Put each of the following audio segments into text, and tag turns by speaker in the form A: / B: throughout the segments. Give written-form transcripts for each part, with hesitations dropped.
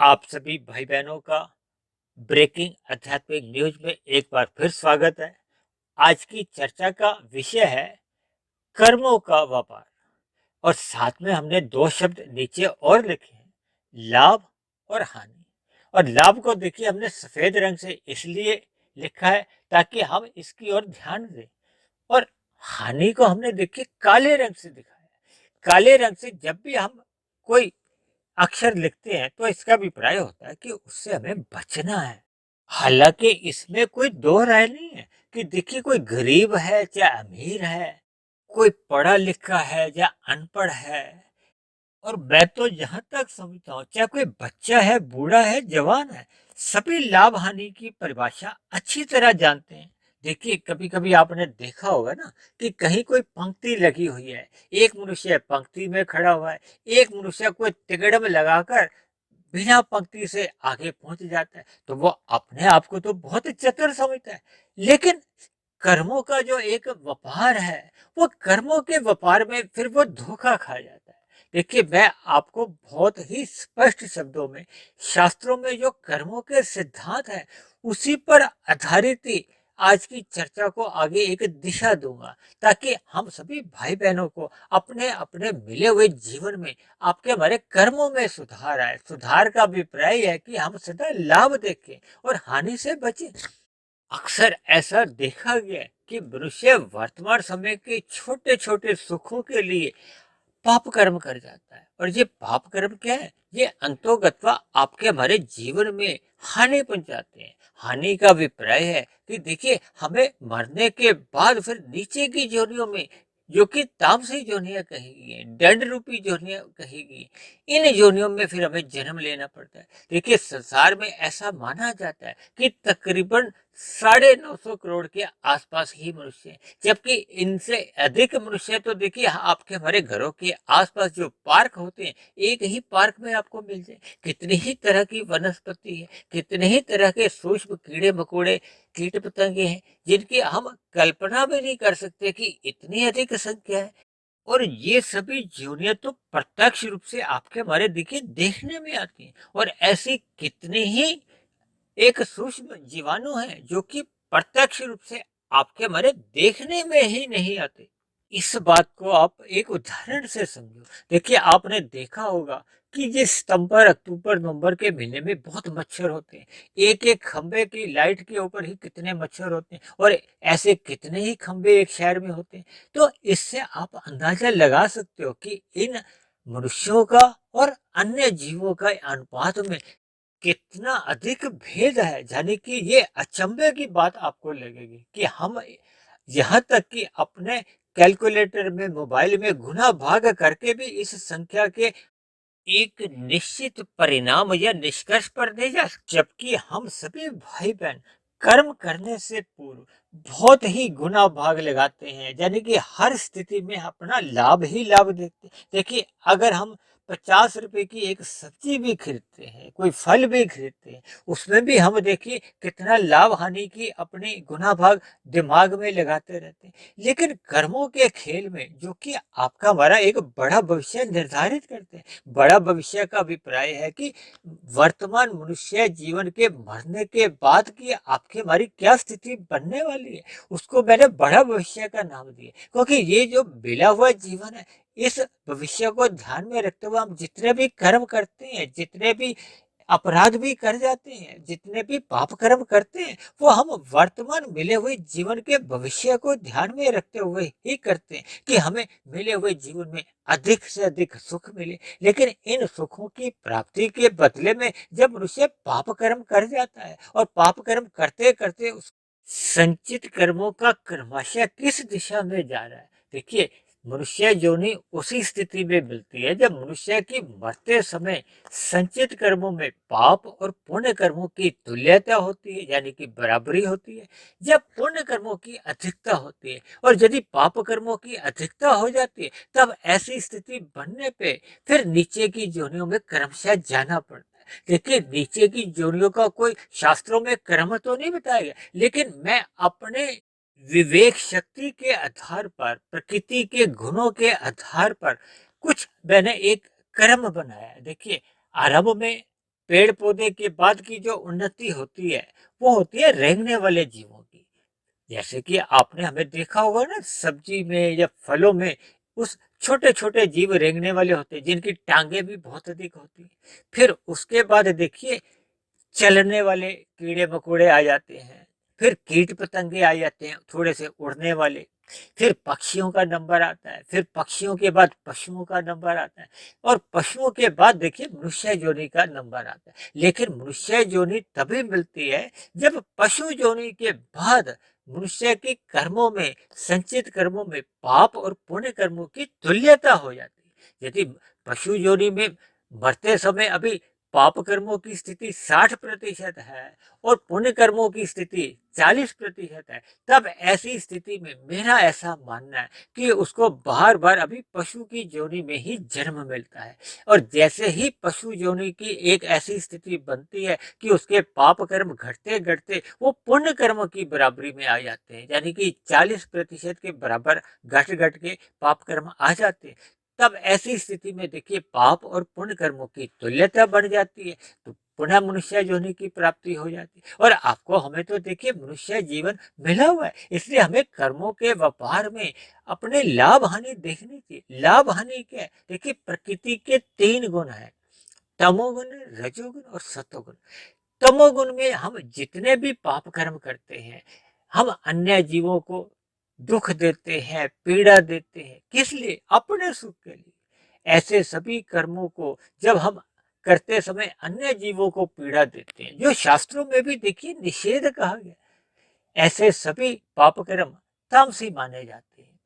A: आप सभी भाई बहनों का ब्रेकिंग आध्यात्मिक न्यूज में एक बार फिर स्वागत है। आज की चर्चा का विषय है कर्मों का व्यापार। और साथ में हमने दो शब्द नीचे और लिखे हैं, लाभ और हानि। और लाभ को देखिए हमने सफेद रंग से इसलिए लिखा है ताकि हम इसकी ओर ध्यान दें। और हानि को हमने देखिए काले रंग से दिखाया है। काले रंग से जब भी हम कोई अक्षर लिखते हैं तो इसका अभिप्राय होता है कि उससे हमें बचना है। हालांकि इसमें कोई दो राय नहीं है कि देखिए कोई गरीब है या अमीर है, कोई पढ़ा लिखा है या अनपढ़ है। और मैं तो जहां तक समझता हूँ चाहे कोई बच्चा है, बूढ़ा है, जवान है, सभी लाभ हानि की परिभाषा अच्छी तरह जानते हैं। देखिए कभी कभी आपने देखा होगा ना कि कहीं कोई पंक्ति लगी हुई है, एक मनुष्य पंक्ति में खड़ा हुआ है, एक मनुष्य कोई तिगड़म लगाकर बिना पंक्ति से आगे पहुंच जाता है, तो वो अपने आप को तो बहुत चतुर समझता है। लेकिन कर्मों का जो एक व्यापार है, वो कर्मों के व्यापार में फिर वो धोखा खा जाता है। देखिए मैं आपको बहुत ही स्पष्ट शब्दों में शास्त्रों में जो कर्मों के सिद्धांत है उसी पर आधारित ही आज की चर्चा को आगे एक दिशा दूंगा, ताकि हम सभी भाई बहनों को अपने अपने मिले हुए जीवन में आपके हमारे कर्मों में सुधार आए। सुधार का अभिप्राय है कि हम सदा लाभ देखें और हानि से बचें। अक्सर ऐसा देखा गया है कि मनुष्य वर्तमान समय के छोटे छोटे सुखों के लिए पाप कर्म कर जाता है। और ये पाप कर्म क्या है? ये अंतोगत्वा आपके हमारे जीवन में हानि पहुंचाते हैं। हानि का अभिप्राय है कि देखिए हमें मरने के बाद फिर नीचे की जोनियों में, जो कि तामसी जोनियां कही गई हैं, दंड रूपी जोनियां कही गई, इन जोनियों में फिर हमें जन्म लेना पड़ता है। देखिए संसार में ऐसा माना जाता है कि तकरीबन 950 करोड़ के आसपास ही मनुष्य हैं, जबकि इनसे अधिक मनुष्य तो देखिए आपके हमारे घरों के आसपास जो पार्क होते हैं, एक ही पार्क में आपको मिल जाए। कितनी ही तरह की वनस्पति है, कितने ही तरह के सूक्ष्म कीड़े मकोड़े, कीट पतंगे हैं, जिनकी हम कल्पना भी नहीं कर सकते कि इतनी अधिक संख्या है। और ये सभी जीवनियां तो प्रत्यक्ष रूप से आपके हमारे देखिए देखने में आती हैं। और ऐसी कितनी ही एक सूक्ष्म जीवाणु है जो कि प्रत्यक्ष रूप से आपके हमारे देखने में ही नहीं आते। इस बात को आप एक उदाहरण से समझो। देखिए आपने देखा होगा कि ये सितंबर, अक्टूबर, नवंबर के महीने में बहुत मच्छर होते हैं। एक एक खंबे की लाइट के ऊपर ही कितने मच्छर होते हैं, और ऐसे कितने ही खंबे एक शहर में होते हैं। तो इससे आप अंदाजा लगा सकते हो कि इन मनुष्यों का और अन्य जीवों का अनुपात में कितना अधिक भेद है। यानी कि ये अचंभे की बात आपको लगेगी कि हम यहाँ तक कि अपने कैलकुलेटर में, मोबाइल में गुना भाग करके भी इस संख्या के एक निश्चित परिणाम या निष्कर्ष पर नहीं जा सकते। जबकि हम सभी भाई बहन कर्म करने से पूर्व बहुत ही गुना भाग लगाते हैं, यानी कि हर स्थिति में अपना लाभ ही लाभ देखते हैं। देखिए अगर हम 50 रुपए की एक सब्जी भी खरीदते हैं, कोई फल भी खरीदते हैं, उसमें भी हम देखिए कितना लाभ हानि की अपनी गुना भाग दिमाग में लगाते रहते हैं। लेकिन कर्मों के खेल में जो कि आपका हमारा एक बड़ा भविष्य निर्धारित करते हैं। बड़ा भविष्य का अभिप्राय है कि वर्तमान मनुष्य जीवन के मरने के बाद की आपकी हमारी क्या स्थिति बनने वाली है, उसको मैंने बड़ा भविष्य का नाम दिया। क्योंकि ये जो मिला हुआ जीवन है, इस भविष्य को ध्यान में रखते हुए हम जितने भी कर्म करते हैं, जितने भी अपराध भी कर जाते हैं, जितने भी पाप कर्म करते हैं, वो हम वर्तमान मिले हुए जीवन के भविष्य को ध्यान में रखते हुए ही करते हैं कि हमें मिले हुए जीवन में अधिक से अधिक सुख मिले। लेकिन इन सुखों की प्राप्ति के बदले में जब मनुष्य पाप कर्म कर जाता है और पाप कर्म करते करते उस संचित कर्मों का क्रमशः किस दिशा में जा रहा है, देखिए मनुष्य योनि उसी स्थिति में मिलती है जब मनुष्य की मरते समय संचित कर्मों में पाप और पुण्य कर्मों की तुल्यता होती है, यानी कि बराबरी होती है। जब पुण्य कर्मों की अधिकता होती है और यदि पाप कर्मों की अधिकता हो जाती है, तब ऐसी स्थिति बनने पे फिर नीचे की योनियों में क्रमशः जाना पड़ता है। देखिए नीचे की योनियों का कोई शास्त्रों में क्रम तो नहीं बताया गया, लेकिन मैं अपने विवेक शक्ति के आधार पर, प्रकृति के गुणों के आधार पर कुछ मैंने एक क्रम बनाया है। देखिए आरंभ में पेड़ पौधे के बाद की जो उन्नति होती है वो होती है रेंगने वाले जीवों की। जैसे कि आपने हमें देखा होगा ना, सब्जी में या फलों में उस छोटे छोटे जीव रेंगने वाले होते हैं जिनकी टांगे भी बहुत अधिक होती हैं। फिर उसके बाद देखिए चलने वाले कीड़े मकोड़े आ जाते हैं, फिर कीट पतंगे आ जाते हैं थोड़े से उड़ने वाले, फिर पक्षियों का नंबर आता है, फिर पक्षियों के बाद पशुओं का नंबर आता है, और पशुओं के बाद देखिए मनुष्य जोनि का नंबर आता है। लेकिन मनुष्य जोनि तभी मिलती है जब पशु जोनि के बाद मनुष्य के कर्मों में, संचित कर्मों में पाप और पुण्य कर्मों की तुल्यता हो जाती है। यदि पशु जोनि में मरते समय अभी पाप कर्मों की स्थिति 60% है और पुण्य कर्मों की स्थिति 40% है, तब ऐसी स्थिति में मेरा ऐसा मानना है कि उसको बार बार अभी पशु की जोनि में ही जन्म मिलता है। और जैसे ही पशु जोनि की एक ऐसी स्थिति बनती है कि उसके पाप कर्म घटते घटते वो पुण्य कर्म की बराबरी में आ जाते हैं, यानी कि 40% के बराबर घट घट के पाप कर्म आ जाते हैं, तब ऐसी स्थिति में देखिए पाप और पुण्य कर्मों की तुल्यता बढ़ जाती है, तो पुनः मनुष्य योनि की प्राप्ति हो जाती है। और आपको हमें तो देखिए मनुष्य जीवन मिला हुआ है, इसलिए हमें कर्मों के व्यापार में अपने लाभ हानि देखनी चाहिए। लाभ हानि क्या है? देखिए प्रकृति के 3 गुण है, तमोगुण, रजोगुण और सतोगुण। तमोगुण में हम जितने भी पाप कर्म करते हैं, हम अन्य जीवों को दुख देते हैं, पीड़ा देते हैं, किस लिए? अपने सुख के लिए। ऐसे सभी कर्मों को जब हम करते समय अन्य जीवों को पीड़ा देते हैं, जो शास्त्रों में भी देखिए निषेध कहा गया, ऐसे सभी पाप कर्म तामसी माने जाते हैं।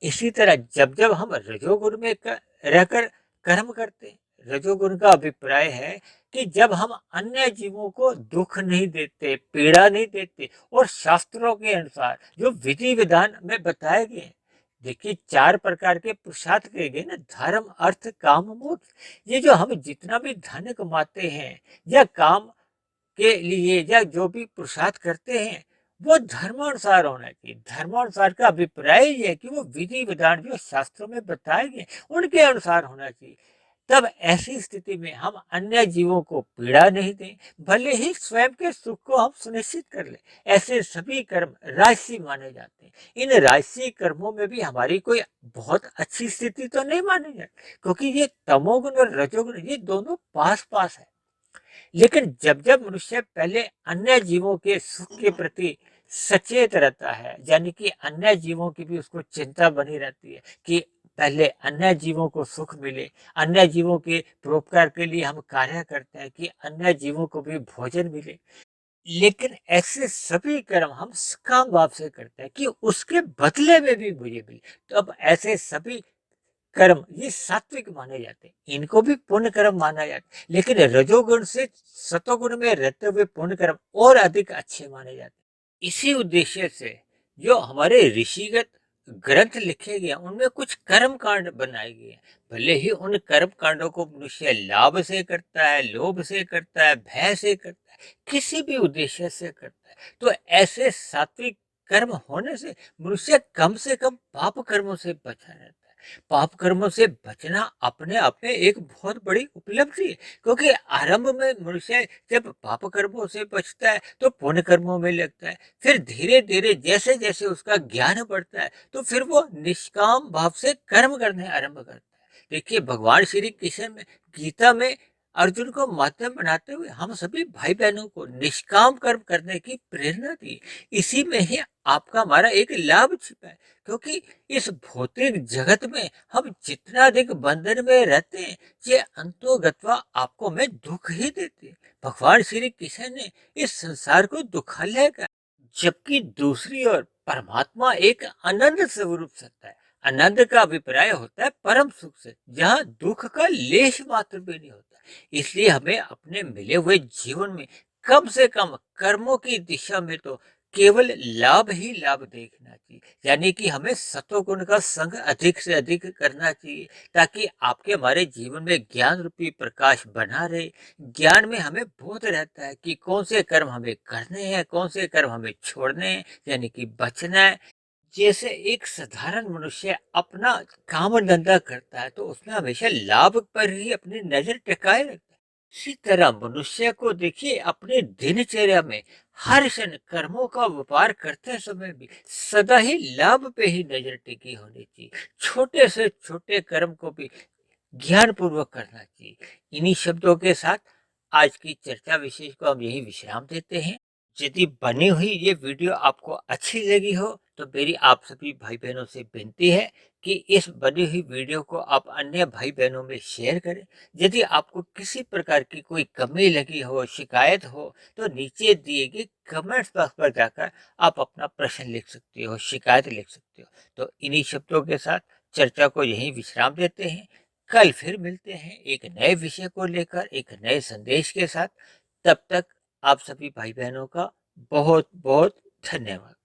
A: इसी तरह जब जब हम रजोगुण में रहकर कर्म करते हैं, रजोगुण का अभिप्राय है कि जब हम अन्य जीवों को दुख नहीं देते, पीड़ा नहीं देते, और शास्त्रों के अनुसार जो विधि विधान में बताए गए हैं, देखिए 4 प्रकार के पुरुषार्थ कहे गए ना, धर्म अर्थ काम मोक्ष। ये जो हम जितना भी धन कमाते हैं या काम के लिए या जो भी पुरुषार्थ करते हैं, वो धर्मानुसार होना चाहिए। धर्मानुसार का अभिप्राय ये है कि वो विधि विधान जो शास्त्रों में बताए गए उनके अनुसार होना चाहिए। तब ऐसी स्थिति में हम अन्य जीवों को पीड़ा नहीं दें, भले ही स्वयं के सुख को हम सुनिश्चित कर लें। ऐसे सभी कर्म राजसी माने जाते हैं। इन राजसी कर्मों में भी हमारी कोई बहुत अच्छी स्थिति तो नहीं मानी जाती, क्योंकि ये तमोगुण और रजोगुण ये दोनों पास पास है। लेकिन जब जब मनुष्य पहले अन्य जीवों के सुख के प्रति सचेत रहता है, यानी कि अन्य जीवों की भी उसको चिंता बनी रहती है कि पहले अन्य जीवों को सुख मिले, अन्य जीवों के परोपकार के लिए हम कार्य करते हैं कि अन्य जीवों को भी भोजन मिले। लेकिन ऐसे सभी कर्म हम सकाम भाव से करते हैं कि उसके बदले में भी मुझे मिले, तो अब ऐसे सभी कर्म ये सात्विक माने जाते हैं, इनको भी पुण्य कर्म माना जाता है। लेकिन रजोगुण से सतोगुण में रहते हुए पुण्य कर्म और अधिक अच्छे माने जाते हैं। इसी उद्देश्य से जो हमारे ऋषिगत ग्रंथ लिखे गए उनमें कुछ कर्म कांड बनाए गए हैं। भले ही उन कर्म कांडों को मनुष्य लाभ से करता है, लोभ से करता है, भय से करता है, किसी भी उद्देश्य से करता है, तो ऐसे सात्विक कर्म होने से मनुष्य कम से कम पाप कर्मों से बचा रहता है। पाप कर्मों से बचना अपने आप में एक बहुत बड़ी उपलब्धि है, क्योंकि आरंभ में मनुष्य जब पाप कर्मों से बचता है तो पुण्य कर्मों में लगता है, फिर धीरे धीरे जैसे जैसे उसका ज्ञान बढ़ता है तो फिर वो निष्काम भाव से कर्म करने आरंभ करता है। देखिए भगवान श्री कृष्ण में गीता में अर्जुन को माध्यम बनाते हुए हम सभी भाई बहनों को निष्काम कर्म करने की प्रेरणा दी। इसी में ही आपका हमारा एक लाभ छिपा है, क्योंकि इस भौतिक जगत में हम जितना अधिक बंधन में रहते हैं, ये अंतोगत्वा आपको में दुख ही देते हैं। भगवान श्री कृष्ण ने इस संसार को दुखालय का, जबकि दूसरी ओर परमात्मा एक अनंत स्वरूप सत्ता है। आनंद का अभिप्राय होता है परम सुख से, जहाँ दुख का लेश मात्र भी नहीं होता। इसलिए हमें अपने मिले हुए जीवन में कम से कम कर्मों की दिशा में तो केवल लाभ ही लाभ देखना चाहिए, यानी कि हमें सतोगुण का संग अधिक से अधिक करना चाहिए, ताकि आपके हमारे जीवन में ज्ञान रूपी प्रकाश बना रहे। ज्ञान में हमें बोध रहता है कि कौन से कर्म हमें करने हैं, कौन से कर्म हमें छोड़ने हैं, यानी कि बचना है। जैसे एक साधारण मनुष्य अपना काम धंधा करता है तो उसमें हमेशा लाभ पर ही अपनी नजर टिकाए रखता है। इसी तरह मनुष्य को देखिए अपने दिनचर्या में हर क्षण कर्मों का व्यापार करते समय भी सदा ही लाभ पे ही नजर टिकी होनी चाहिए। छोटे से छोटे कर्म को भी ज्ञान पूर्वक करना चाहिए। इन्हीं शब्दों के साथ आज की चर्चा विशेष को हम यही विश्राम देते हैं। यदि बनी हुई ये वीडियो आपको अच्छी लगी हो तो मेरी आप सभी भाई बहनों से विनती है कि इस बनी हुई वीडियो को आप अन्य भाई बहनों में शेयर करें। यदि आपको किसी प्रकार की कोई कमी लगी हो, शिकायत हो, तो नीचे दिए गए कमेंट्स बॉक्स पर जाकर आप अपना प्रश्न लिख सकते हो, शिकायत लिख सकते हो। तो इन्हीं शब्दों के साथ चर्चा को यहीं विश्राम देते हैं। कल फिर मिलते हैं एक नए विषय को लेकर, एक नए संदेश के साथ। तब तक आप सभी भाई बहनों का बहुत बहुत धन्यवाद।